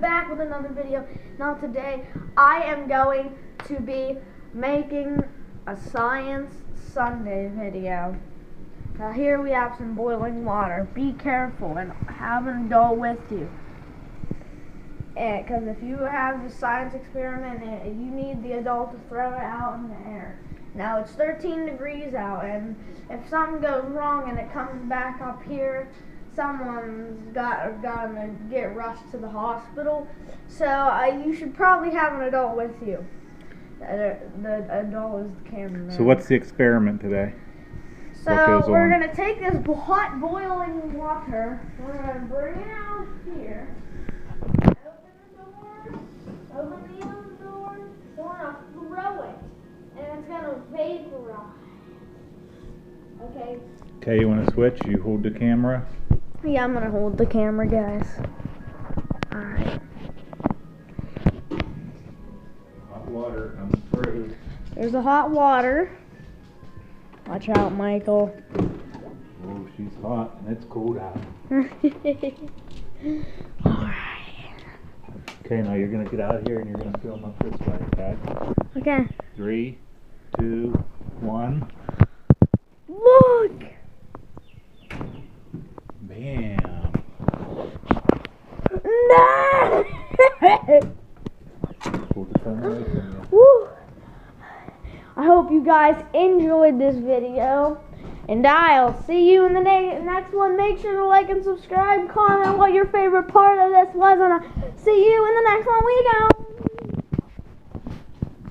back with another video. Now today I am going to be making a Science Sunday video. Now here we have some boiling water. Be careful and have an adult with you. Because if you have the science experiment, you need the adult to throw it out in the air. Now it's 13 degrees out, and if something goes wrong and it comes back up here, someone's gonna get rushed to the hospital. So you should probably have an adult with you. The adult is the cameraman. So what's the experiment today? So we're gonna take this hot boiling water. We're gonna bring it out here. Open the other door. We're gonna throw it, and it's gonna vaporize. Okay. Okay, you want to switch? You hold the camera. Yeah, I'm gonna hold the camera, guys. Alright. Hot water, I'm afraid. There's the hot water. Watch out, Michael. Oh, she's hot and it's cold out. Alright. Okay, now you're going to get out of here and you're going to film up this way, okay? Okay. 3, 2, 1. Look! Bam! No! Hold the camera away from you. Woo! I hope you guys enjoyed this video, and I'll see you in the next one. Make sure to like and subscribe, comment what your favorite part of this was, and I'll see you in the next one. We go!